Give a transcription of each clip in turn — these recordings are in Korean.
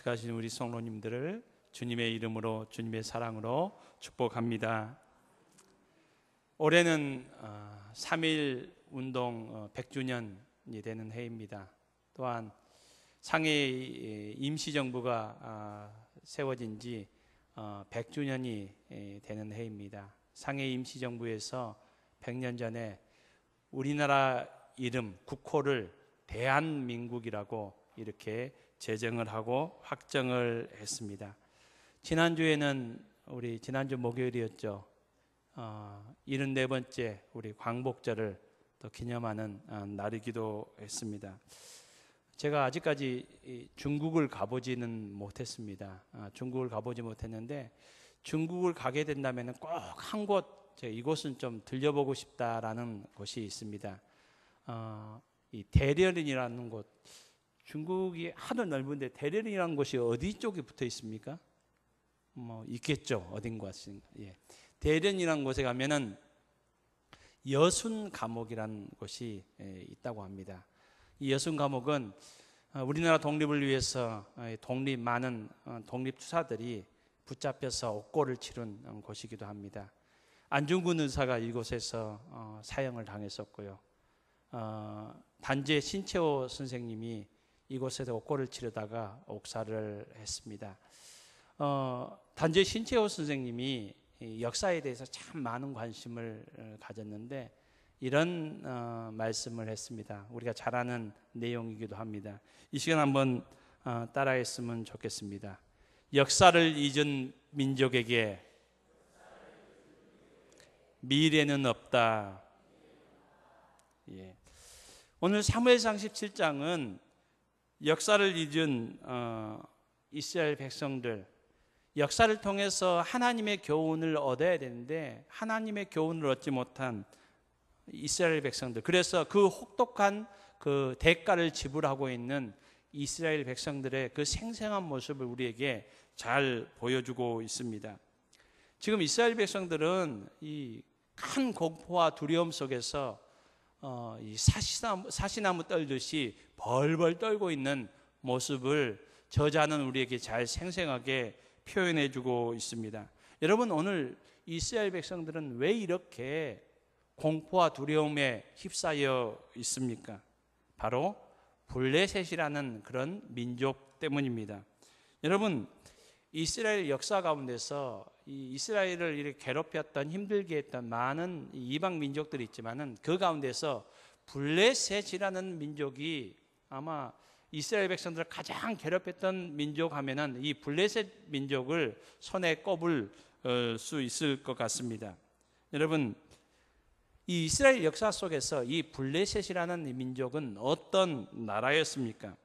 가신 우리 성도님들을 주님의 이름으로 주님의 사랑으로 축복합니다. 올해는 3.1 운동 100주년이 되는 해입니다. 또한 상해 임시정부가 세워진 지 100주년이 되는 해입니다. 상해 임시정부에서 100년 전에 우리나라 이름 국호를 대한민국이라고 이렇게 제정을 하고 확정을 했습니다. 지난주에는 지난주 목요일이었죠. 74번째 우리 광복절을 또 기념하는 날이기도 했습니다. 제가 아직까지 중국을 가보지는 못했습니다. 중국을 가보지 못했는데 중국을 가게 된다면 꼭 한 곳, 이곳은 좀 들려보고 싶다라는 곳이 있습니다. 이 대련이라는 곳, 중국이 하도 넓은데 대련이라는 곳이 어디 쪽에 붙어 있습니까? 있겠죠, 어딘가. 예. 대련이라는 곳에 가면은 여순 감옥이라는 곳이 있다고 합니다. 이 여순 감옥은 우리나라 독립을 위해서 많은 독립 투사들이 붙잡혀서 옥고를 치른 곳이기도 합니다. 안중근 의사가 이곳에서 사형을 당했었고요. 단재 신채호 선생님이 이곳에서 옥고를 치르다가 옥사를 했습니다. 단재 신채호 선생님이 역사에 대해서 참 많은 관심을 가졌는데 이런 말씀을 했습니다. 우리가 잘 아는 내용이기도 합니다. 이 시간 한번 따라했으면 좋겠습니다. 역사를 잊은 민족에게 미래는 없다. 예. 오늘 사무엘상 17장은 역사를 잊은 이스라엘 백성들, 역사를 통해서 하나님의 교훈을 얻어야 되는데 하나님의 교훈을 얻지 못한 이스라엘 백성들, 그래서 그 혹독한 그 대가를 지불하고 있는 이스라엘 백성들의 그 생생한 모습을 우리에게 잘 보여주고 있습니다. 지금 이스라엘 백성들은 이 큰 공포와 두려움 속에서 이 사시나무 떨듯이 벌벌 떨고 있는 모습을 저자는 우리에게 잘 생생하게 표현해주고 있습니다. 여러분, 오늘 이스라엘 백성들은 왜 이렇게 공포와 두려움에 휩싸여 있습니까? 바로 블레셋이라는 그런 민족 때문입니다. 여러분, 이스라엘 역사 가운데서 이 이스라엘을 이렇게 괴롭혔던, 힘들게 했던 많은 이방 민족들이 있지만은 그 가운데서 블레셋이라는 민족이 아마 이스라엘 백성들을 가장 괴롭혔던 민족 하면은 이 블레셋 민족을 손에 꼽을 수 있을 것 같습니다. 여러분, 이 이스라엘 역사 속에서 이 블레셋이라는 민족은 어떤 나라였습니까?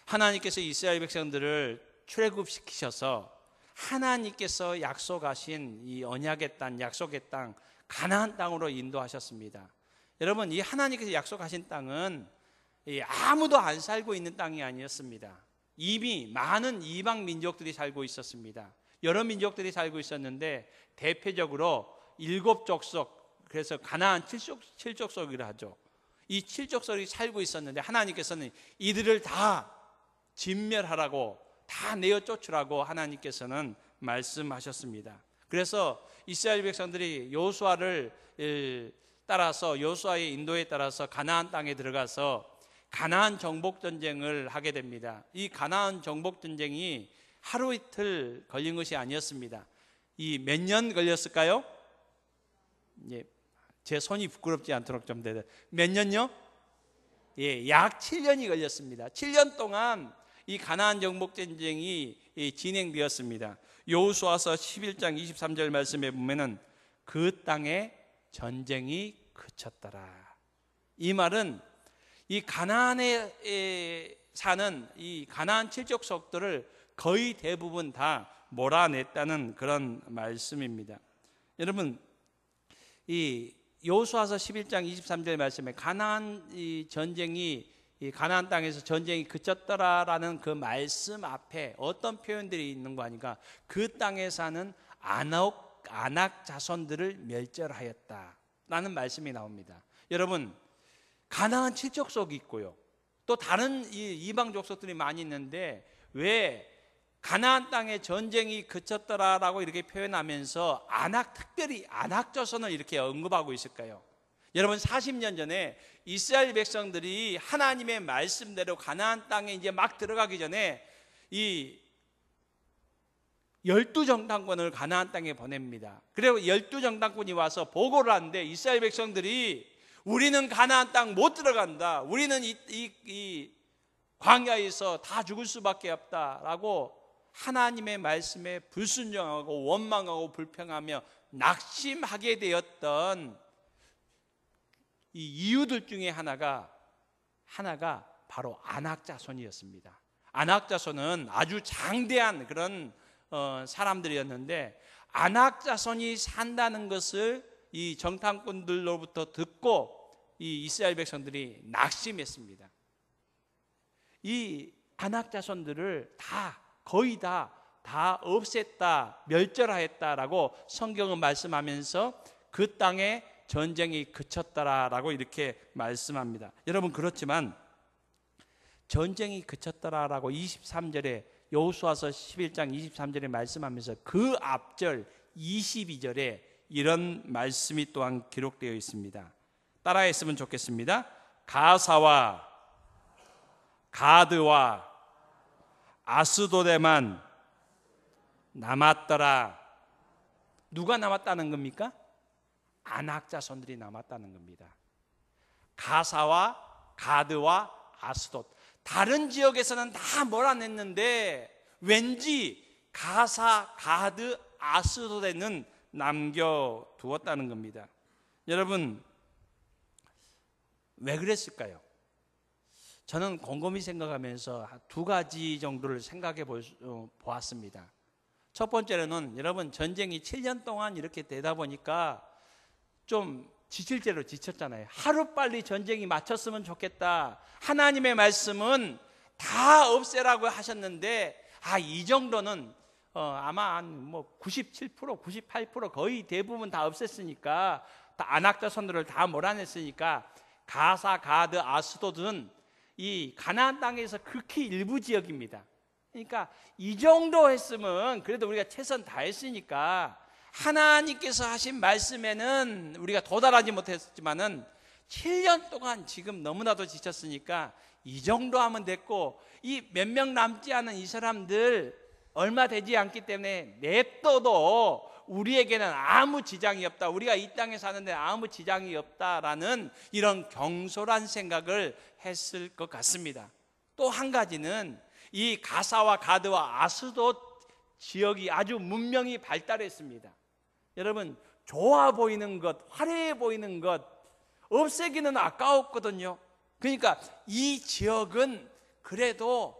하나님께서 이스라엘 백성들을 출애굽시키셔서 하나님께서 약속하신 이 언약의 땅, 약속의 땅, 가나안 땅으로 인도하셨습니다. 여러분, 이 하나님께서 약속하신 땅은 아무도 안 살고 있는 땅이 아니었습니다. 이미 많은 이방 민족들이 살고 있었습니다. 여러 민족들이 살고 있었는데 대표적으로 7족속, 그래서 가나안 7족속이라 하죠. 이 7족속이 살고 있었는데 하나님께서는 이들을 다 진멸하라고, 다 내어 쫓으라고 하나님께서는 말씀하셨습니다. 그래서 이스라엘 백성들이 여호수아를 따라서, 여호수아의 인도에 따라서 가나안 땅에 들어가서 가나안 정복 전쟁을 하게 됩니다. 이 가나안 정복 전쟁이 하루 이틀 걸린 것이 아니었습니다. 이 몇 년 걸렸을까요? 예, 제 손이 부끄럽지 않도록 좀 몇 년요? 예, 약 7년이 걸렸습니다. 7년 동안 이 가나안 정복 전쟁이 진행되었습니다. 여호수아서 11장 23절 말씀에 보면은 그 땅에 전쟁이 그쳤더라. 이 말은 이 가나안에 사는 이 가나안 7족속들을 거의 대부분 다 몰아냈다는 그런 말씀입니다. 여러분, 이 여호수아서 11장 23절 말씀에 가나안 이 전쟁이, 이 가나안 땅에서 전쟁이 그쳤더라라는 그 말씀 앞에 어떤 표현들이 있는 거 아닌가? 그 땅에 사는 아낙 자손들을 멸절하였다라는 말씀이 나옵니다. 여러분, 가나안 7족속이 있고요, 또 다른 이방 족속들이 많이 있는데 왜 가나안 땅에 전쟁이 그쳤더라라고 이렇게 표현하면서 특별히 아낙조선을 이렇게 언급하고 있을까요? 여러분, 40년 전에 이스라엘 백성들이 하나님의 말씀대로 가나안 땅에 이제 막 들어가기 전에 이 12정탐꾼을 가나안 땅에 보냅니다. 그리고 12정탐꾼이 와서 보고를 하는데 이스라엘 백성들이 우리는 가나안 땅 못 들어간다. 우리는 이 광야에서 다 죽을 수밖에 없다라고 하나님의 말씀에 불순종하고 원망하고 불평하며 낙심하게 되었던 이 이유들 중에 하나가 바로 아낙 자손이었습니다. 아낙 자손은 아주 장대한 그런 사람들이었는데, 아낙 자손이 산다는 것을 이 정탐꾼들로부터 듣고 이 이스라엘 백성들이 낙심했습니다. 이 아낙 자손들을 거의 다 없앴다, 멸절하였다라고 성경은 말씀하면서 그 땅에 전쟁이 그쳤더라라고 이렇게 말씀합니다. 여러분, 그렇지만 전쟁이 그쳤더라라고 23절에 여호수아서 11장 23절에 말씀하면서 그 앞절 22절에 이런 말씀이 또한 기록되어 있습니다. 따라했으면 좋겠습니다. 가사와 가드와 아스도데만 남았더라. 누가 남았다는 겁니까? 아낙 자손들이 남았다는 겁니다. 가사와 가드와 아스돗, 다른 지역에서는 다 몰아냈는데 왠지 가사, 가드, 아스돗에는 남겨두었다는 겁니다. 여러분, 왜 그랬을까요? 저는 곰곰이 생각하면서 두 가지 정도를 생각해 보았습니다. 첫 번째로는 여러분, 전쟁이 7년 동안 이렇게 되다 보니까 좀 지칠 대로 지쳤잖아요. 하루빨리 전쟁이 마쳤으면 좋겠다. 하나님의 말씀은 다 없애라고 하셨는데 이 정도는 아마 한 97%, 98% 거의 대부분 다 없앴으니까, 다 아낙 자손들을 다 몰아냈으니까 가사, 가드, 아스돗은 이 가나안 땅에서 극히 일부 지역입니다. 그러니까 이 정도 했으면 그래도 우리가 최선 다했으니까, 하나님께서 하신 말씀에는 우리가 도달하지 못했지만은 7년 동안 지금 너무나도 지쳤으니까 이 정도 하면 됐고, 이 몇 명 남지 않은 이 사람들 얼마 되지 않기 때문에 냅둬도 우리에게는 아무 지장이 없다, 우리가 이 땅에 사는데 아무 지장이 없다라는 이런 경솔한 생각을 했을 것 같습니다. 또 한 가지는 이 가사와 가드와 아스돗 지역이 아주 문명이 발달했습니다. 여러분, 좋아 보이는 것, 화려해 보이는 것 없애기는 아까웠거든요. 그러니까 이 지역은 그래도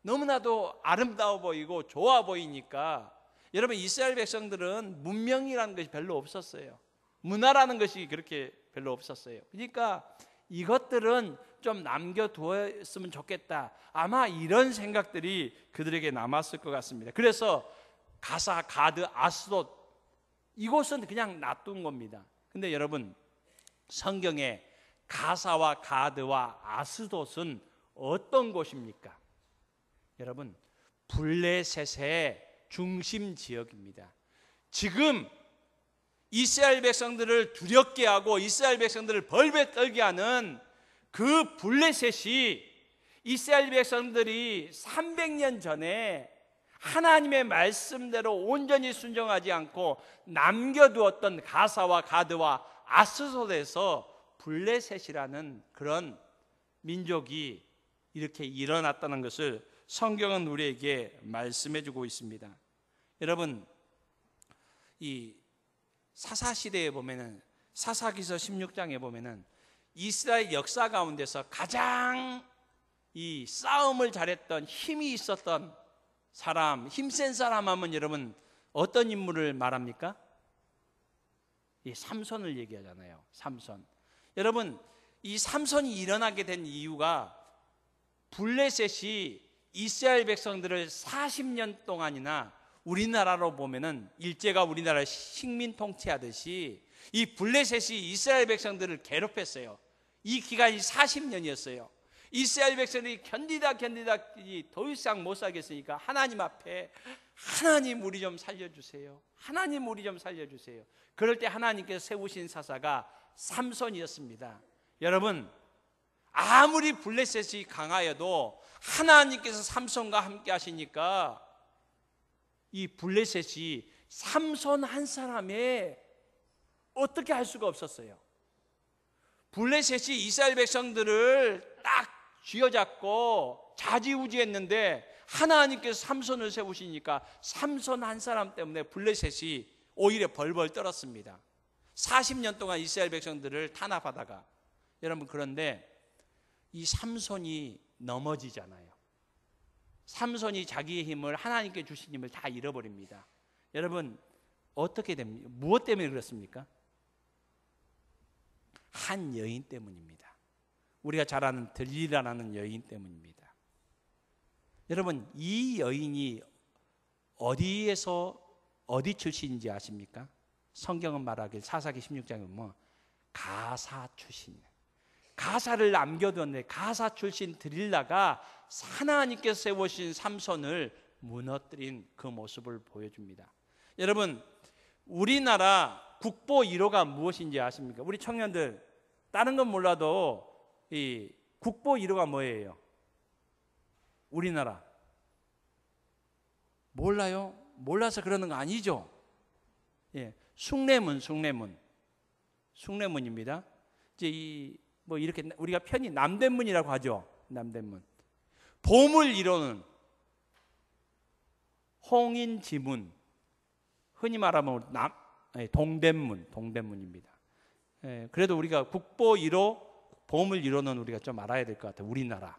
너무나도 아름다워 보이고 좋아 보이니까, 여러분, 이스라엘 백성들은 문명이라는 것이 별로 없었어요. 문화라는 것이 그렇게 별로 없었어요. 그러니까 이것들은 좀 남겨두었으면 좋겠다, 아마 이런 생각들이 그들에게 남았을 것 같습니다. 그래서 가사, 가드, 아스돗 이곳은 그냥 놔둔 겁니다. 근데 여러분, 성경에 가사와 가드와 아스돗은 어떤 곳입니까? 여러분, 블레셋의 중심 지역입니다. 지금 이스라엘 백성들을 두렵게 하고 이스라엘 백성들을 벌벌 떨게 하는 그 블레셋이 이스라엘 백성들이 300년 전에 하나님의 말씀대로 온전히 순종하지 않고 남겨두었던 가사와 가드와 아스돗에서 블레셋이라는 그런 민족이 이렇게 일어났다는 것을 성경은 우리에게 말씀해주고 있습니다. 여러분, 이 사사시대에 보면은, 사사기서 16장에 보면은 이스라엘 역사 가운데서 가장 이 싸움을 잘했던, 힘이 있었던 사람, 힘센 사람 하면 여러분 어떤 인물을 말합니까? 이 삼손을 얘기하잖아요. 삼손. 여러분, 이 삼손이 일어나게 된 이유가 블레셋이 이스라엘 백성들을 40년 동안이나, 우리나라로 보면은 일제가 우리나라 식민 통치하듯이 이 블레셋이 이스라엘 백성들을 괴롭혔어요. 이 기간이 40년이었어요. 이스라엘 백성들이 견디다 더 이상 못 살겠으니까 하나님 앞에 하나님 우리 좀 살려주세요. 하나님 우리 좀 살려주세요. 그럴 때 하나님께서 세우신 사사가 삼손이었습니다. 여러분, 아무리 블레셋이 강하여도 하나님께서 삼손과 함께 하시니까 이 블레셋이 삼손 한 사람에 어떻게 할 수가 없었어요. 블레셋이 이스라엘 백성들을 딱 쥐어잡고 좌지우지했는데 하나님께서 삼손을 세우시니까 삼손 한 사람 때문에 블레셋이 오히려 벌벌 떨었습니다. 40년 동안 이스라엘 백성들을 탄압하다가. 여러분, 그런데 이 삼손이 넘어지잖아요. 삼손이 자기의 힘을, 하나님께 주신 힘을 다 잃어버립니다. 여러분, 어떻게 됩니까? 무엇 때문에 그렇습니까? 한 여인 때문입니다. 우리가 잘 아는 들릴라라는 여인 때문입니다. 여러분, 이 여인이 어디 출신인지 아십니까? 성경은 말하길 사사기 16장에 보면 가사 출신, 가사를 남겨두었는데 가사 출신 들릴라가 하나님께서 세우신 삼손을 무너뜨린 그 모습을 보여줍니다. 여러분, 우리나라 국보 1호가 무엇인지 아십니까? 우리 청년들, 다른 건 몰라도 이 국보 1호가 뭐예요? 우리나라 몰라요? 몰라서 그러는 거 아니죠? 예, 숭례문입니다. 이제 뭐 이렇게 우리가 편히 남대문이라고 하죠. 남대문. 봄을 이루는 홍인지문, 흔히 말하면 동대문입니다. 예, 그래도 우리가 국보 1호, 봄을 이루는 우리가 좀 알아야 될 것 같아요. 우리나라.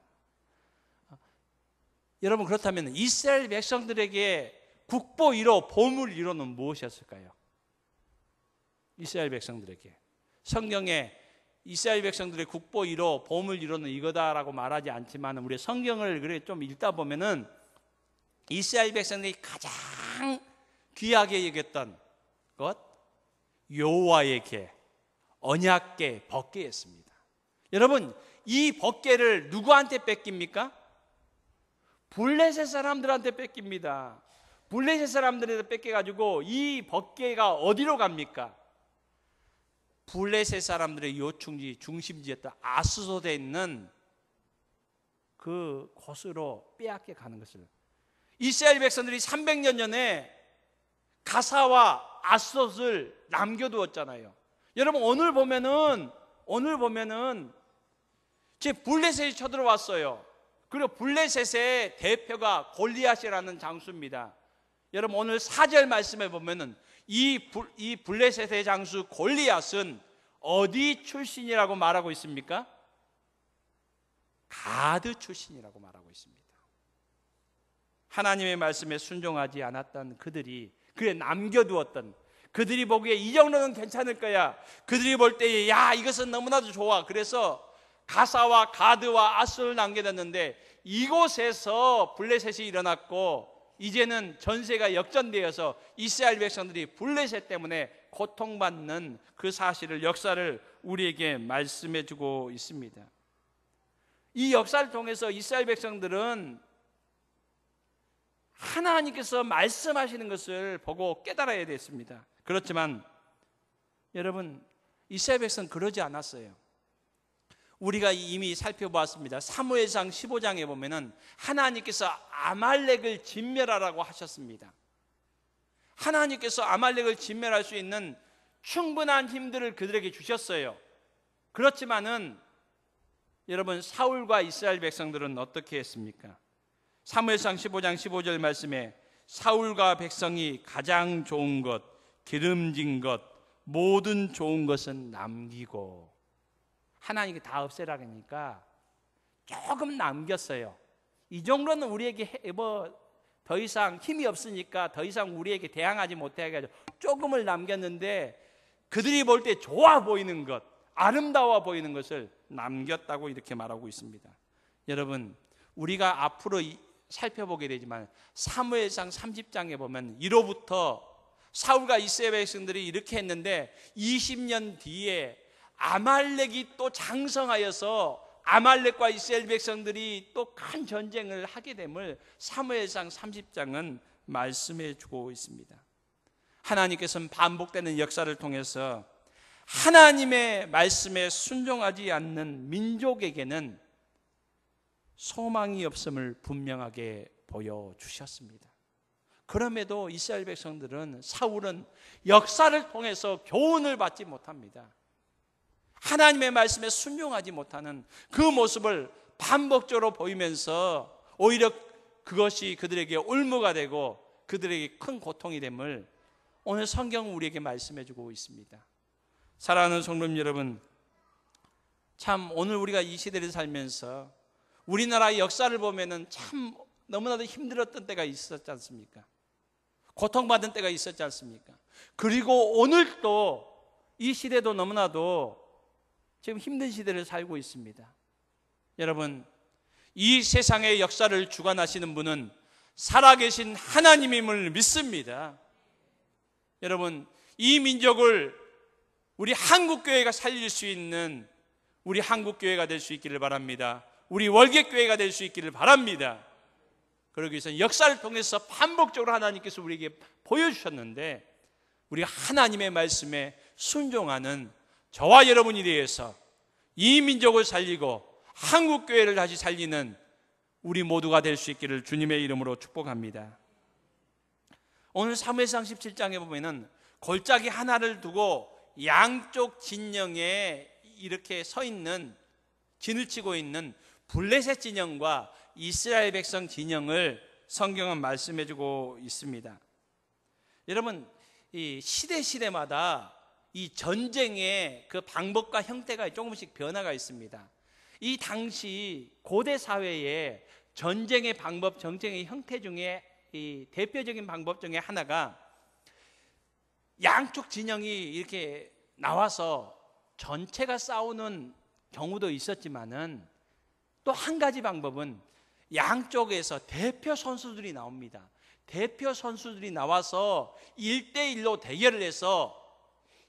여러분, 그렇다면 이스라엘 백성들에게 국보 1호, 봄을 이루는 무엇이었을까요? 이스라엘 백성들에게 성경에 이스라엘 백성들의 국보 1호, 봄을 이루는 이거다라고 말하지 않지만 우리 성경을 그래 좀 읽다 보면은 이스라엘 백성들이 가장 귀하게 여겼던 것, 여호와의 궤, 언약궤, 법궤였습니다. 여러분, 이 법궤를 누구한테 뺏깁니까? 블레셋 사람들한테 뺏깁니다. 블레셋 사람들한테 뺏겨가지고 이 법궤가 어디로 갑니까? 블레셋 사람들의 요충지, 중심지였던 아스돗에 있는 그 곳으로 빼앗겨 가는 것을, 이스라엘 백성들이 300년 전에 가사와 아스돗을 남겨두었잖아요. 여러분, 오늘 보면은 제 블레셋이 쳐들어왔어요. 그리고 블레셋의 대표가 골리앗이라는 장수입니다. 여러분, 오늘 4절 말씀에 보면은 이 블레셋의 장수 골리앗은 어디 출신이라고 말하고 있습니까? 가드 출신이라고 말하고 있습니다. 하나님의 말씀에 순종하지 않았던 그들이, 그에 남겨두었던, 그들이 보기에 이 정도는 괜찮을 거야, 그들이 볼 때에 야 이것은 너무나도 좋아, 그래서 가사와 가드와 아스를 남겨뒀는데 이곳에서 블레셋이 일어났고 이제는 전세가 역전되어서 이스라엘 백성들이 블레셋 때문에 고통받는 그 사실을, 역사를 우리에게 말씀해 주고 있습니다. 이 역사를 통해서 이스라엘 백성들은 하나님께서 말씀하시는 것을 보고 깨달아야 됐습니다. 그렇지만 여러분, 이스라엘 백성은 그러지 않았어요. 우리가 이미 살펴보았습니다. 사무엘상 15장에 보면은 하나님께서 아말렉을 진멸하라고 하셨습니다. 하나님께서 아말렉을 진멸할 수 있는 충분한 힘들을 그들에게 주셨어요. 그렇지만은 여러분, 사울과 이스라엘 백성들은 어떻게 했습니까? 사무엘상 15장 15절 말씀에 사울과 백성이 가장 좋은 것, 기름진 것, 모든 좋은 것은 남기고, 하나님이 다 없애라 하니까 조금 남겼어요. 이 정도는 우리에게 더 이상 힘이 없으니까 더 이상 우리에게 대항하지 못해 해가지고 조금을 남겼는데, 그들이 볼 때 좋아 보이는 것, 아름다워 보이는 것을 남겼다고 이렇게 말하고 있습니다. 여러분, 우리가 앞으로 살펴보게 되지만 사무엘상 30장에 보면 이로부터 사울과 이스라엘 백성들이 이렇게 했는데 20년 뒤에 아말렉이 또 장성하여서 아말렉과 이스라엘 백성들이 또 큰 전쟁을 하게 됨을 사무엘상 30장은 말씀해 주고 있습니다. 하나님께서는 반복되는 역사를 통해서 하나님의 말씀에 순종하지 않는 민족에게는 소망이 없음을 분명하게 보여주셨습니다. 그럼에도 이스라엘 백성들은, 사울은 역사를 통해서 교훈을 받지 못합니다. 하나님의 말씀에 순종하지 못하는 그 모습을 반복적으로 보이면서 오히려 그것이 그들에게 올무가 되고 그들에게 큰 고통이 됨을 오늘 성경은 우리에게 말씀해 주고 있습니다. 사랑하는 성도님 여러분, 참 오늘 우리가 이 시대를 살면서 우리나라의 역사를 보면은 참 너무나도 힘들었던 때가 있었지 않습니까? 고통받은 때가 있었지 않습니까? 그리고 오늘도 이 시대도 너무나도 지금 힘든 시대를 살고 있습니다. 여러분, 이 세상의 역사를 주관하시는 분은 살아계신 하나님임을 믿습니다. 여러분, 이 민족을 우리 한국교회가 살릴 수 있는 우리 한국교회가 될 수 있기를 바랍니다. 우리 월계교회가 될 수 있기를 바랍니다. 그러기 위해서 역사를 통해서 반복적으로 하나님께서 우리에게 보여주셨는데, 우리가 하나님의 말씀에 순종하는 저와 여러분이 되어서 이 민족을 살리고 한국교회를 다시 살리는 우리 모두가 될 수 있기를 주님의 이름으로 축복합니다. 오늘 사무엘상 17장에 보면은 골짜기 하나를 두고 양쪽 진영에 이렇게 서 있는, 진을 치고 있는 블레셋 진영과 이스라엘 백성 진영을 성경은 말씀해 주고 있습니다. 여러분, 이 시대마다 이 전쟁의 그 방법과 형태가 조금씩 변화가 있습니다. 이 당시 고대 사회에 전쟁의 방법, 전쟁의 형태 중에 이 대표적인 방법 중에 하나가 양쪽 진영이 이렇게 나와서 전체가 싸우는 경우도 있었지만은 또 한 가지 방법은 양쪽에서 대표 선수들이 나옵니다. 대표 선수들이 나와서 1대1로 대결을 해서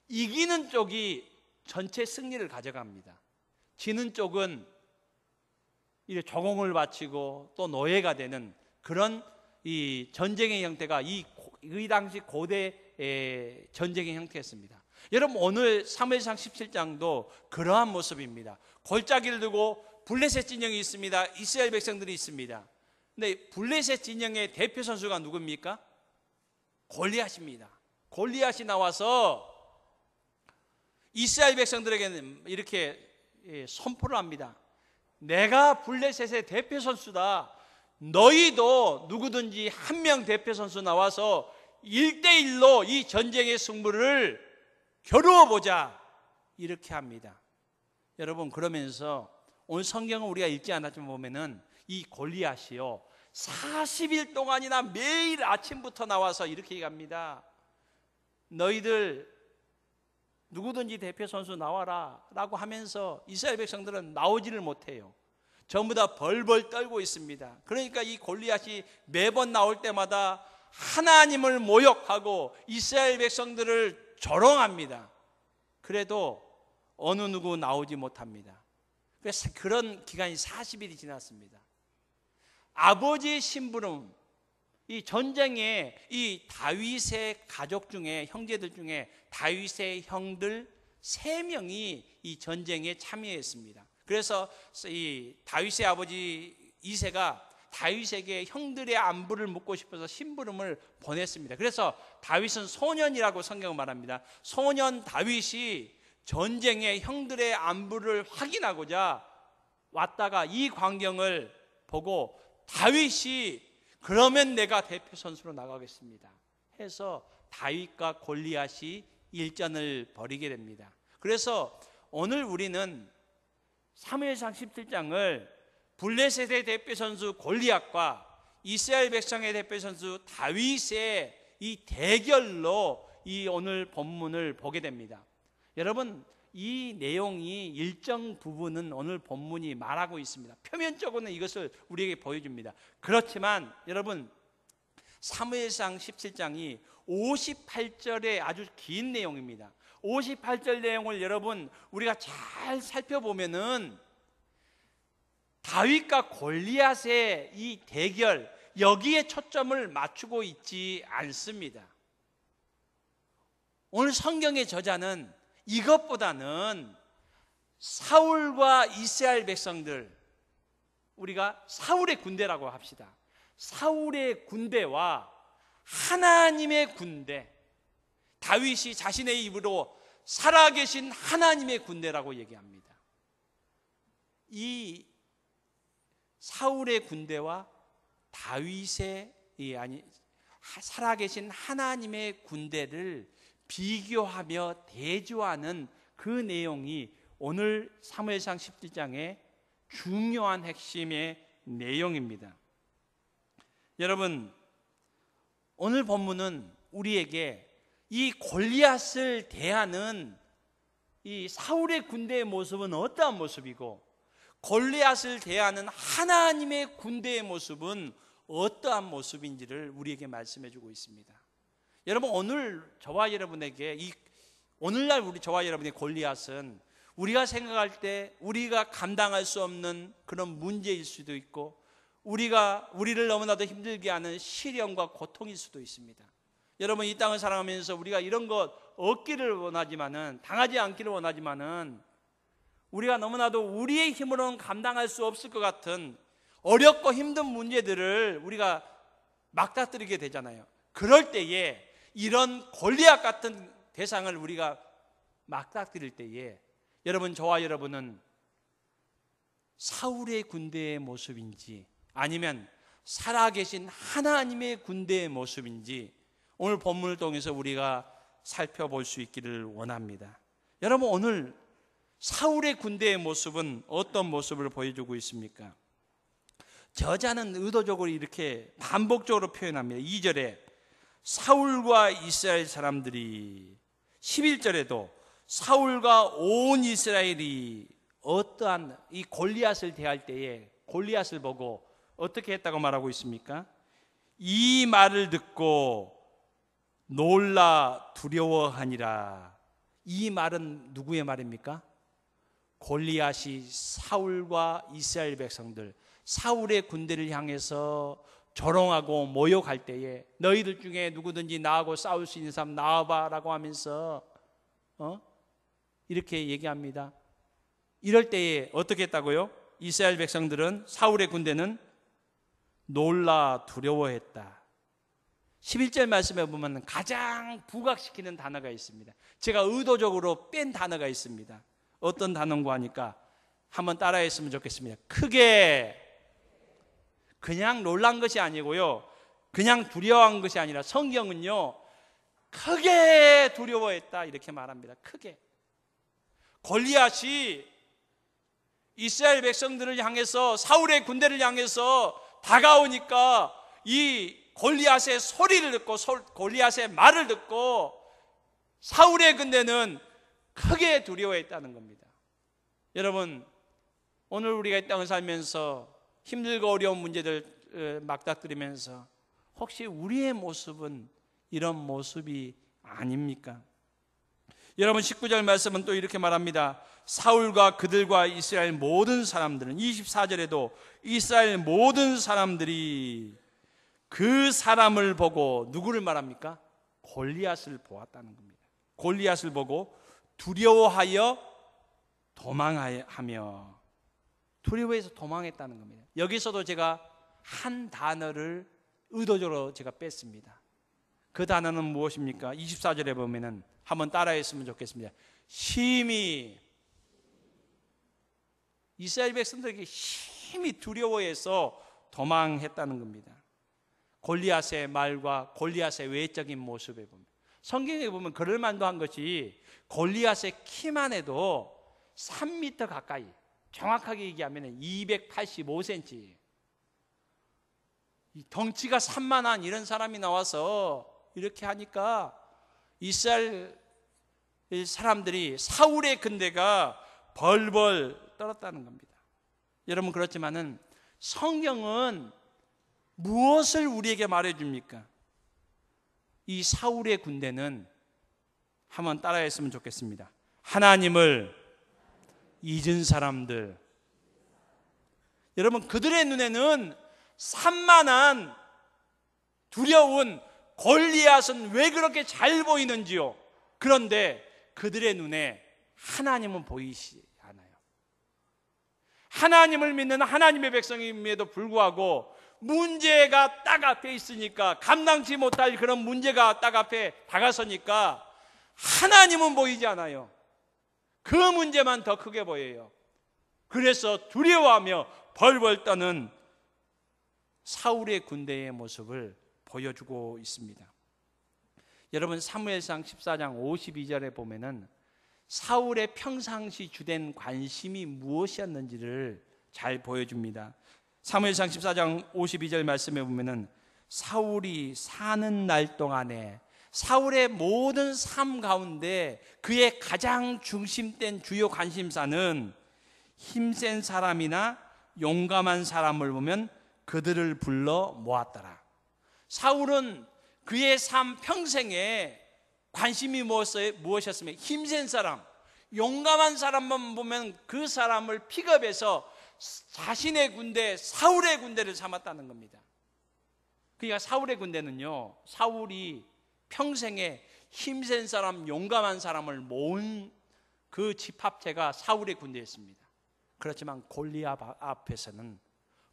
이기는 쪽이 전체 승리를 가져갑니다. 지는 쪽은 이제 조공을 바치고 또 노예가 되는 그런 이 전쟁의 형태가 이 당시 고대 전쟁의 형태였습니다. 여러분, 오늘 사무엘상 17장도 그러한 모습입니다. 골짜기를 두고 블레셋 진영이 있습니다. 이스라엘 백성들이 있습니다. 근데 블레셋 진영의 대표 선수가 누굽니까? 골리앗입니다. 골리앗이 나와서 이스라엘 백성들에게는 이렇게 선포를 합니다. 내가 블레셋의 대표 선수다. 너희도 누구든지 한 명 대표 선수 나와서 1대1로 이 전쟁의 승부를 겨루어보자, 이렇게 합니다. 여러분, 그러면서 오늘 성경은 우리가 읽지 않았지만 보면은 이 골리앗이요 40일 동안이나 매일 아침부터 나와서 이렇게 얘기합니다. 너희들 누구든지 대표 선수 나와라 라고 하면서 이스라엘 백성들은 나오지를 못해요. 전부 다 벌벌 떨고 있습니다. 그러니까 이 골리앗이 매번 나올 때마다 하나님을 모욕하고 이스라엘 백성들을 조롱합니다. 그래도 어느 누구 나오지 못합니다. 그래서 그런 기간이 40일이 지났습니다. 아버지의 심부름, 이 전쟁에 이 다윗의 가족 중에, 형제들 중에 다윗의 형들 3명이 이 전쟁에 참여했습니다. 그래서 이 다윗의 아버지 이새가 다윗에게 형들의 안부를 묻고 싶어서 심부름을 보냈습니다. 그래서 다윗은 소년이라고 성경은 말합니다. 소년 다윗이 전쟁에 형들의 안부를 확인하고자 왔다가 이 광경을 보고 다윗이 그러면 내가 대표 선수로 나가겠습니다 해서 다윗과 골리앗이 일전을 벌이게 됩니다. 그래서 오늘 우리는 사무엘상 17장을 블레셋의 대표 선수 골리앗과 이스라엘 백성의 대표 선수 다윗의 이 대결로 이 오늘 본문을 보게 됩니다. 여러분, 이 내용이 일정 부분은 오늘 본문이 말하고 있습니다. 표면적으로는 이것을 우리에게 보여줍니다. 그렇지만 여러분, 사무엘상 17장이 58절의 아주 긴 내용입니다. 58절 내용을 여러분 우리가 잘 살펴보면은 다윗과 골리앗의 이 대결, 여기에 초점을 맞추고 있지 않습니다. 오늘 성경의 저자는 이것보다는 사울과 이스라엘 백성들, 우리가 사울의 군대라고 합시다. 사울의 군대와 하나님의 군대, 다윗이 자신의 입으로 살아계신 하나님의 군대라고 얘기합니다. 이 사울의 군대와 다윗의 살아계신 하나님의 군대를 비교하며 대조하는 그 내용이 오늘 사무엘상 17장의 중요한 핵심의 내용입니다. 여러분, 오늘 본문은 우리에게 이 골리앗을 대하는 이 사울의 군대의 모습은 어떠한 모습이고, 골리앗을 대하는 하나님의 군대의 모습은 어떠한 모습인지를 우리에게 말씀해 주고 있습니다. 여러분, 오늘 저와 여러분에게 오늘날 저와 여러분의 골리앗은 우리가 생각할 때 우리가 감당할 수 없는 그런 문제일 수도 있고, 우리를 너무나도 힘들게 하는 시련과 고통일 수도 있습니다. 여러분, 이 땅을 살아가면서 우리가 이런 것 얻기를 원하지만은, 당하지 않기를 원하지만은, 우리가 너무나도 우리의 힘으로는 감당할 수 없을 것 같은 어렵고 힘든 문제들을 우리가 막다뜨리게 되잖아요. 그럴 때에 이런 골리앗 같은 대상을 우리가 막다뜨릴 때에 여러분, 저와 여러분은 사울의 군대의 모습인지 아니면 살아계신 하나님의 군대의 모습인지 오늘 본문을 통해서 우리가 살펴볼 수 있기를 원합니다. 여러분, 오늘 사울의 군대의 모습은 어떤 모습을 보여주고 있습니까? 저자는 의도적으로 이렇게 반복적으로 표현합니다. 2절에 사울과 이스라엘 사람들이, 11절에도 사울과 온 이스라엘이 어떠한 이 골리앗을 대할 때에 골리앗을 보고 어떻게 했다고 말하고 있습니까? 이 말을 듣고 놀라 두려워하니라. 이 말은 누구의 말입니까? 골리앗이 사울과 이스라엘 백성들, 사울의 군대를 향해서 조롱하고 모욕할 때에 너희들 중에 누구든지 나하고 싸울 수 있는 사람 나와봐 라고 하면서 이렇게 얘기합니다. 이럴 때에 어떻게 했다고요? 이스라엘 백성들은, 사울의 군대는 놀라 두려워했다. 11절 말씀에 보면 가장 부각시키는 단어가 있습니다. 제가 의도적으로 뺀 단어가 있습니다. 어떤 단어인가 하니까 한번 따라했으면 좋겠습니다. 크게. 그냥 놀란 것이 아니고요, 그냥 두려워한 것이 아니라 성경은요, 크게 두려워했다 이렇게 말합니다. 크게. 골리앗이 이스라엘 백성들을 향해서, 사울의 군대를 향해서 다가오니까 이 골리앗의 소리를 듣고 골리앗의 말을 듣고 사울의 군대는 크게 두려워했다는 겁니다. 여러분, 오늘 우리가 이 땅을 살면서 힘들고 어려운 문제들 막닥뜨리면서 혹시 우리의 모습은 이런 모습이 아닙니까? 여러분, 19절 말씀은 또 이렇게 말합니다. 사울과 그들과 이스라엘 모든 사람들은, 24절에도 이스라엘 모든 사람들이 그 사람을 보고 누구를 말합니까? 골리앗을 보았다는 겁니다. 골리앗을 보고 두려워하여 도망하며, 두려워해서 도망했다는 겁니다. 여기서도 제가 한 단어를 의도적으로 제가 뺐습니다. 그 단어는 무엇입니까? 24절에 보면은 한번 따라했으면 좋겠습니다. 심히, 이스라엘 백성들에게 심히 두려워해서 도망했다는 겁니다. 골리앗의 말과 골리앗의 외적인 모습에 보면, 성경에 보면 그럴 만도 한 것이 골리앗의 키만 해도 3m 가까이, 정확하게 얘기하면 285cm, 덩치가 산만한 이런 사람이 나와서 이렇게 하니까 이스라엘 사람들이, 사울의 군대가 벌벌 떨었다는 겁니다. 여러분, 그렇지만은 성경은 무엇을 우리에게 말해줍니까? 이 사울의 군대는, 한번 따라했으면 좋겠습니다. 하나님을 잊은 사람들. 여러분, 그들의 눈에는 산만한 두려운 골리앗은 왜 그렇게 잘 보이는지요? 그런데 그들의 눈에 하나님은 보이지 않아요. 하나님을 믿는 하나님의 백성임에도 불구하고 문제가 딱 앞에 있으니까, 감당치 못할 그런 문제가 딱 앞에 다가서니까 하나님은 보이지 않아요. 그 문제만 더 크게 보여요. 그래서 두려워하며 벌벌 떠는 사울의 군대의 모습을 보여주고 있습니다. 여러분, 사무엘상 14장 52절에 보면은 사울의 평상시 주된 관심이 무엇이었는지를 잘 보여줍니다. 사무엘상 14장 52절 말씀에 보면은 사울이 사는 날 동안에 사울의 모든 삶 가운데 그의 가장 중심된 주요 관심사는 힘센 사람이나 용감한 사람을 보면 그들을 불러 모았더라. 사울은 그의 삶 평생에 관심이 무엇이었으면 힘센 사람, 용감한 사람만 보면 그 사람을 픽업해서 자신의 군대, 사울의 군대를 삼았다는 겁니다. 그러니까 사울의 군대는요, 사울이 평생에 힘센 사람, 용감한 사람을 모은 그 집합체가 사울의 군대였습니다. 그렇지만 골리앗 앞에서는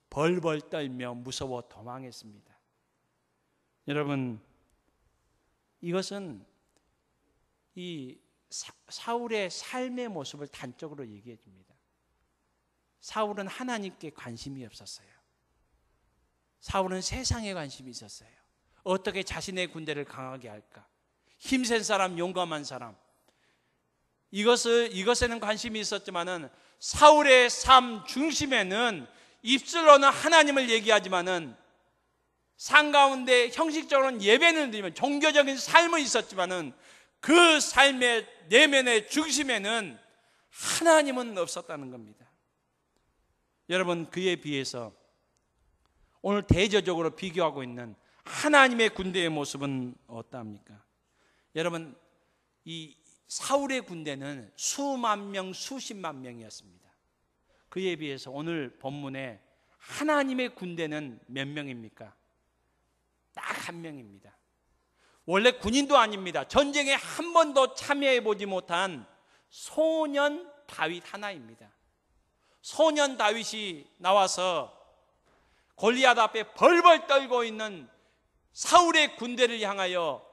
벌벌 떨며 무서워 도망했습니다. 여러분, 이것은 이 사울의 삶의 모습을 단적으로 얘기해 줍니다. 사울은 하나님께 관심이 없었어요. 사울은 세상에 관심이 있었어요. 어떻게 자신의 군대를 강하게 할까? 힘센 사람, 용감한 사람, 이것에는 관심이 있었지만은 사울의 삶 중심에는 입술로는 하나님을 얘기하지만은 산 가운데 형식적으로는 예배는 드리면 종교적인 삶은 있었지만은 그 삶의 내면의 중심에는 하나님은 없었다는 겁니다. 여러분, 그에 비해서 오늘 대조적으로 비교하고 있는 하나님의 군대의 모습은 어떠합니까? 여러분, 이 사울의 군대는 수만 명, 수십만 명이었습니다. 그에 비해서 오늘 본문에 하나님의 군대는 몇 명입니까? 딱 한 명입니다. 원래 군인도 아닙니다. 전쟁에 한 번도 참여해 보지 못한 소년 다윗 하나입니다. 소년 다윗이 나와서 골리앗 앞에 벌벌 떨고 있는 사울의 군대를 향하여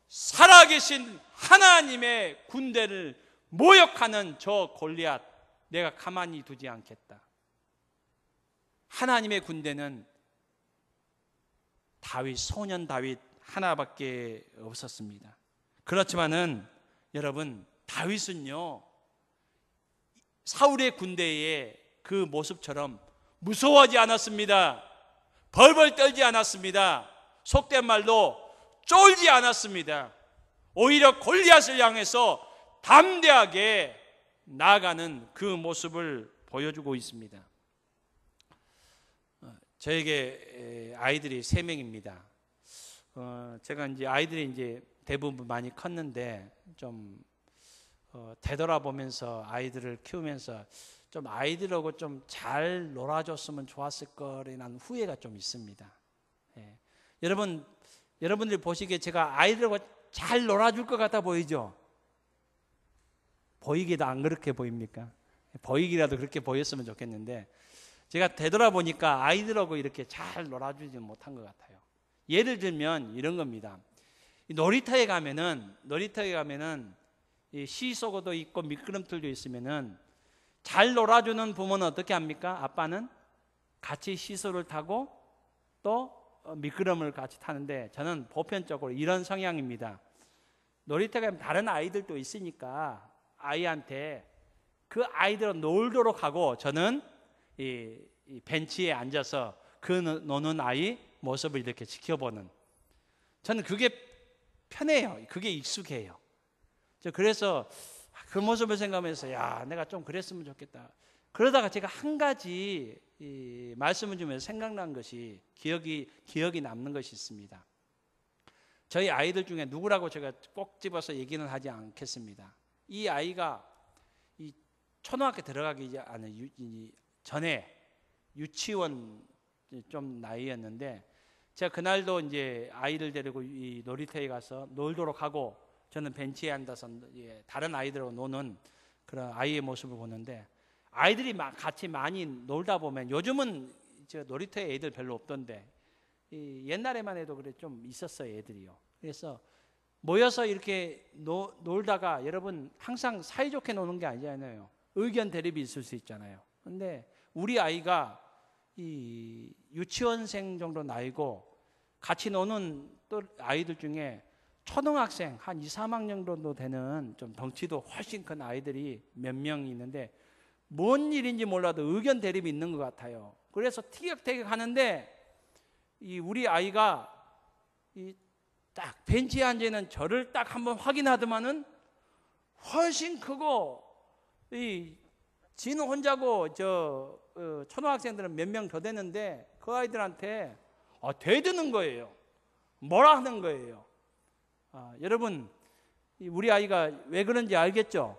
살아계신 하나님의 군대를 모욕하는 저 골리앗, 내가 가만히 두지 않겠다. 하나님의 군대는 다윗, 소년 다윗 하나밖에 없었습니다. 그렇지만은 여러분, 다윗은요, 사울의 군대의 그 모습처럼 무서워하지 않았습니다. 벌벌 떨지 않았습니다. 속된 말로 쫄지 않았습니다. 오히려 골리앗을 향해서 담대하게 나아가는 그 모습을 보여주고 있습니다. 저에게 아이들이 3명입니다. 제가 이제 아이들이 이제 대부분 많이 컸는데 좀 되돌아보면서 아이들을 키우면서 좀 아이들하고 좀 잘 놀아줬으면 좋았을 거라는 후회가 좀 있습니다. 예. 여러분들이 보시기에 제가 아이들하고 잘 놀아줄 것 같아 보이죠? 보이기도 안 그렇게 보입니까? 보이기라도 그렇게 보였으면 좋겠는데 제가 되돌아보니까 아이들하고 이렇게 잘 놀아주지 못한 것 같아요. 예를 들면 이런 겁니다. 놀이터에 가면은 이 시소고도 있고 미끄럼틀도 있으면은 잘 놀아주는 부모는 어떻게 합니까? 아빠는 같이 시소를 타고 또 미끄럼을 같이 타는데 저는 보편적으로 이런 성향입니다. 놀이터에 가면 다른 아이들도 있으니까 아이한테 그 아이들은 놀도록 하고 저는 이 벤치에 앉아서 그 노는 아이 모습을 이렇게 지켜보는, 저는 그게 편해요. 그게 익숙해요. 그래서 그 모습을 생각하면서 야, 내가 좀 그랬으면 좋겠다. 그러다가 제가 한 가지 말씀을 주면서 생각난 것이 기억이 남는 것이 있습니다. 저희 아이들 중에 누구라고 제가 꼭 집어서 얘기는 하지 않겠습니다. 이 아이가 이 초등학교 들어가기 전에 유치원 좀 나이였는데 제가 그날도 이제 아이를 데리고 이 놀이터에 가서 놀도록 하고 저는 벤치에 앉아서 다른 아이들하고 노는 그런 아이의 모습을 보는데 아이들이 같이 많이 놀다 보면 요즘은 저 놀이터에 애들 별로 없던데 옛날에만 해도 그래 좀 있었어요 애들이요. 그래서 모여서 이렇게 놀다가 여러분 항상 사이좋게 노는 게 아니잖아요. 의견 대립이 있을 수 있잖아요. 근데 우리 아이가 이 유치원생 정도 나이고 같이 노는 또 아이들 중에 초등학생 한 2, 3학년 정도 되는 좀 덩치도 훨씬 큰 아이들이 몇 명 있는데 뭔 일인지 몰라도 의견 대립이 있는 것 같아요. 그래서 티격태격 하는데 이 우리 아이가 이 딱 벤치에 앉아있는 저를 딱 한번 확인하더만은 훨씬 크고 이 지는 혼자고 저 초등학생들은 몇 명 더 되는데 그 아이들한테 대드는 거예요. 뭐라 하는 거예요. 여러분 우리 아이가 왜 그런지 알겠죠?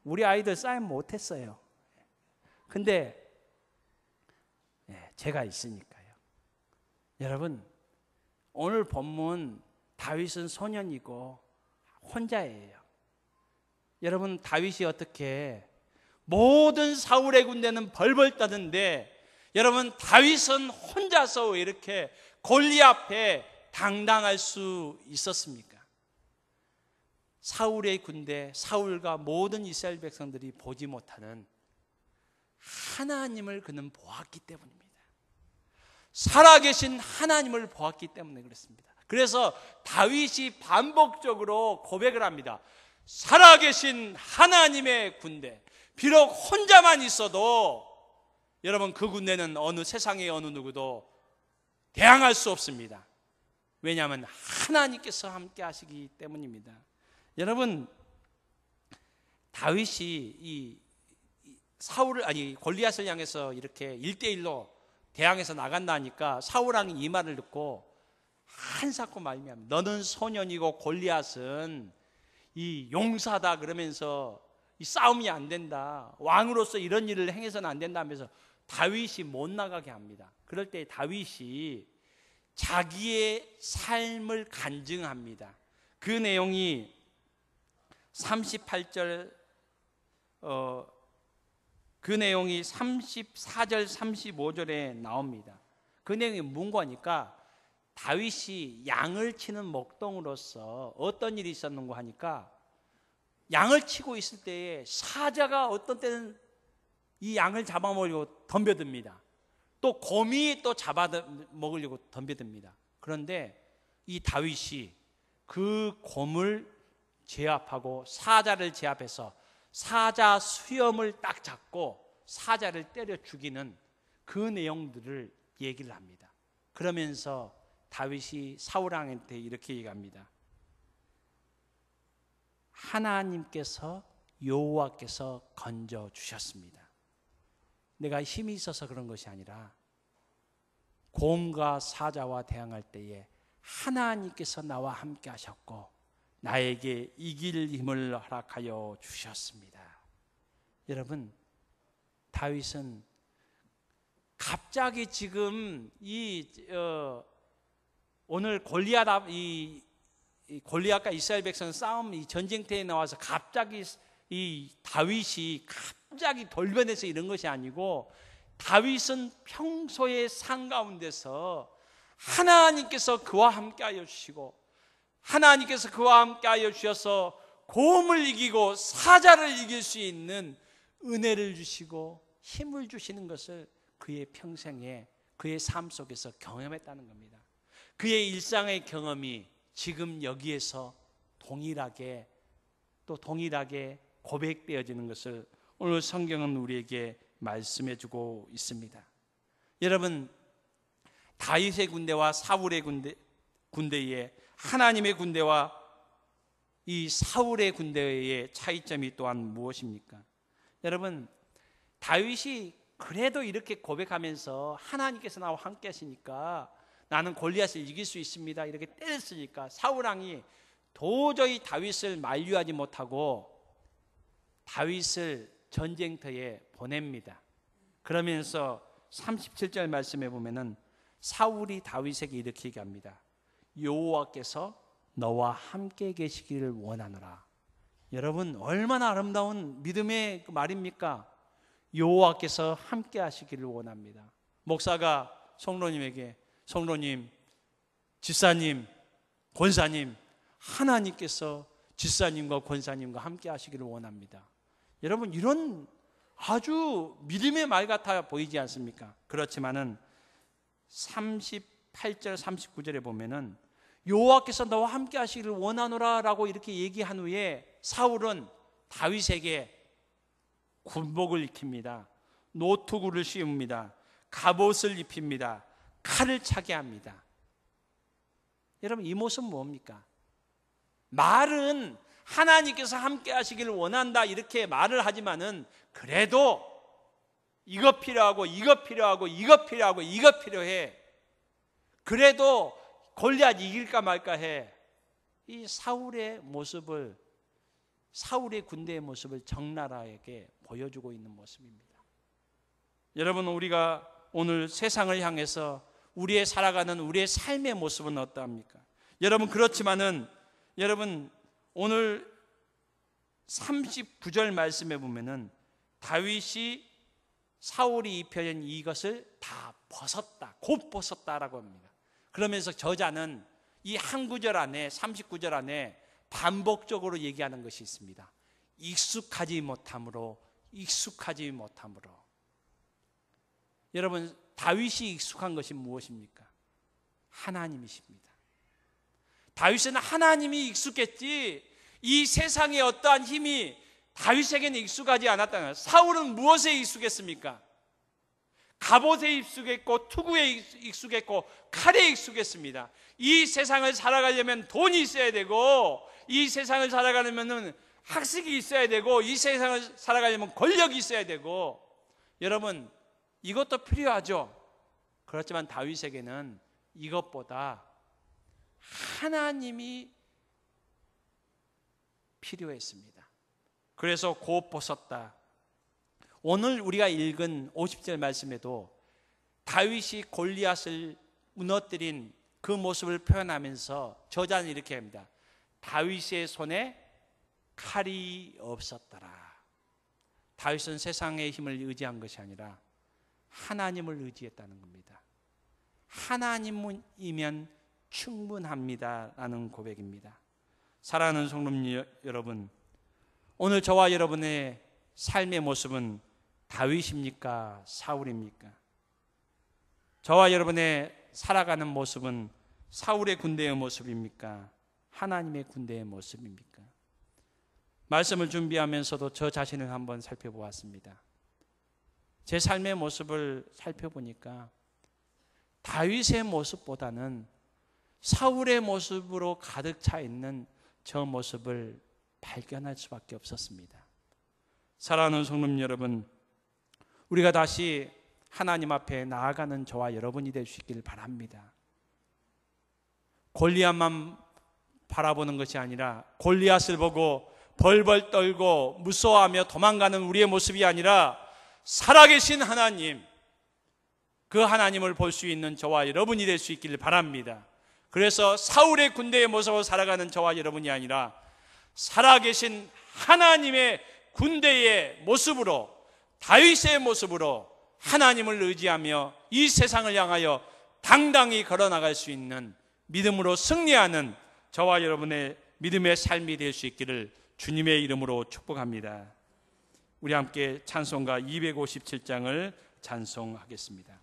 우리 아이들 싸움 못했어요. 근데 제가 있으니까요. 여러분 오늘 본문 다윗은 소년이고 혼자예요. 여러분 다윗이 어떻게 모든 사울의 군대는 벌벌 떠는데 여러분 다윗은 혼자서 이렇게 골리앗 앞에 당당할 수 있었습니까? 사울의 군대, 사울과 모든 이스라엘 백성들이 보지 못하는 하나님을 그는 보았기 때문입니다. 살아계신 하나님을 보았기 때문에 그렇습니다. 그래서 다윗이 반복적으로 고백을 합니다. 살아계신 하나님의 군대, 비록 혼자만 있어도 여러분 그 군대는 어느 세상의 어느 누구도 대항할 수 없습니다. 왜냐하면 하나님께서 함께 하시기 때문입니다. 여러분 다윗이 이 골리앗을 향해서 이렇게 1대1로 대항해서 나간다니까 사울 왕이 이 말을 듣고 한사코 말미암아 너는 소년이고 골리앗은 이 용사다 그러면서 이 싸움이 안 된다. 왕으로서 이런 일을 행해서는 안 된다 하면서 다윗이 못 나가게 합니다. 그럴 때 다윗이 자기의 삶을 간증합니다. 그 내용이 38절 그 내용이 34절 35절에 나옵니다. 그 내용이 뭔가니까 다윗이 양을 치는 목동으로서 어떤 일이 있었는가 하니까 양을 치고 있을 때에 사자가 어떤 때는 이 양을 잡아먹으려고 덤벼듭니다. 또 곰이 또 잡아먹으려고 덤벼듭니다. 그런데 이 다윗이 그 곰을 제압하고 사자를 제압해서 사자 수염을 딱 잡고 사자를 때려 죽이는 그 내용들을 얘기를 합니다. 그러면서 다윗이 사울 왕한테 이렇게 얘기합니다. 하나님께서 여호와께서 건져 주셨습니다. 내가 힘이 있어서 그런 것이 아니라 곰과 사자와 대항할 때에 하나님께서 나와 함께 하셨고 나에게 이길 힘을 허락하여 주셨습니다. 여러분 다윗은 갑자기 지금 오늘 골리앗과 이스라엘 백성 싸움 이 전쟁터에 나와서 갑자기 이 다윗이 갑자기 돌변해서 이런 것이 아니고 다윗은 평소의 삶 가운데서 하나님께서 그와 함께하여 주시고 하나님께서 그와 함께하여 주셔서 곰을 이기고 사자를 이길 수 있는 은혜를 주시고 힘을 주시는 것을 그의 평생에 그의 삶 속에서 경험했다는 겁니다. 그의 일상의 경험이 지금 여기에서 동일하게 고백되어지는 것을 오늘 성경은 우리에게 말씀해주고 있습니다. 여러분 다윗의 군대와 사울의 군대에 하나님의 군대와 이 사울의 군대의 차이점이 또한 무엇입니까? 여러분 다윗이 그래도 이렇게 고백하면서 하나님께서 나와 함께 하시니까 나는 골리앗을 이길 수 있습니다 이렇게 때렸으니까 사울 왕이 도저히 다윗을 만류하지 못하고 다윗을 전쟁터에 보냅니다. 그러면서 37절 말씀에 보면은 사울이 다윗에게 이렇게 얘기합니다. 여호와께서 너와 함께 계시기를 원하노라. 여러분, 얼마나 아름다운 믿음의 말입니까? 여호와께서 함께 하시기를 원합니다. 목사가 성도님에게, 성도님, 집사님, 권사님, 하나님께서 집사님과 권사님과 함께 하시기를 원합니다. 여러분, 이런 아주 믿음의 말 같아 보이지 않습니까? 그렇지만은 38절 39절에 보면은 여호와께서 너와 함께 하시기를 원하노라 라고 이렇게 얘기한 후에 사울은 다윗에게 군복을 입힙니다. 노투구를 씌웁니다. 갑옷을 입힙니다. 칼을 차게 합니다. 여러분, 이 모습은 뭡니까? 말은 하나님께서 함께 하시기를 원한다 이렇게 말을 하지만은 그래도 이거 필요하고 이거 필요하고 이거 필요하고 이거 필요해. 그래도 골리앗 이길까 말까 해. 이 사울의 모습을, 사울의 군대의 모습을 적나라하게 보여주고 있는 모습입니다. 여러분, 우리가 오늘 세상을 향해서 우리의 살아가는 우리의 삶의 모습은 어떠합니까? 여러분, 그렇지만은 여러분, 오늘 39절 말씀에 보면은 다윗이 사울이 입혀진 이것을 다 벗었다, 곧 벗었다라고 합니다. 그러면서 저자는 이 한 구절 안에, 39절 안에 반복적으로 얘기하는 것이 있습니다. 익숙하지 못함으로, 익숙하지 못함으로. 여러분, 다윗이 익숙한 것이 무엇입니까? 하나님이십니다. 다윗은 하나님이 익숙했지 이 세상의 어떠한 힘이 다윗에게는 익숙하지 않았다는 거예요. 사울은 무엇에 익숙했습니까? 갑옷에 익숙했고 투구에 익숙했고 칼에 익숙했습니다. 이 세상을 살아가려면 돈이 있어야 되고, 이 세상을 살아가려면 학식이 있어야 되고, 이 세상을 살아가려면 권력이 있어야 되고, 여러분, 이것도 필요하죠. 그렇지만 다윗에게는 이것보다 하나님이 필요했습니다. 그래서 곧 벗었다. 오늘 우리가 읽은 50절 말씀에도 다윗이 골리앗을 무너뜨린 그 모습을 표현하면서 저자는 이렇게 합니다. 다윗의 손에 칼이 없었더라. 다윗은 세상의 힘을 의지한 것이 아니라 하나님을 의지했다는 겁니다. 하나님이면 충분합니다라는 고백입니다. 사랑하는 성도님 여러분, 오늘 저와 여러분의 삶의 모습은 다윗입니까? 사울입니까? 저와 여러분의 살아가는 모습은 사울의 군대의 모습입니까? 하나님의 군대의 모습입니까? 말씀을 준비하면서도 저 자신을 한번 살펴보았습니다. 제 삶의 모습을 살펴보니까 다윗의 모습보다는 사울의 모습으로 가득 차 있는 저 모습을 발견할 수밖에 없었습니다. 사랑하는 성도님 여러분, 우리가 다시 하나님 앞에 나아가는 저와 여러분이 될 수 있기를 바랍니다. 골리앗만 바라보는 것이 아니라, 골리앗을 보고 벌벌 떨고 무서워하며 도망가는 우리의 모습이 아니라, 살아계신 하나님, 그 하나님을 볼 수 있는 저와 여러분이 될 수 있기를 바랍니다. 그래서 사울의 군대의 모습으로 살아가는 저와 여러분이 아니라 살아계신 하나님의 군대의 모습으로, 다윗의 모습으로 하나님을 의지하며 이 세상을 향하여 당당히 걸어나갈 수 있는, 믿음으로 승리하는 저와 여러분의 믿음의 삶이 될 수 있기를 주님의 이름으로 축복합니다. 우리 함께 찬송가 257장을 찬송하겠습니다.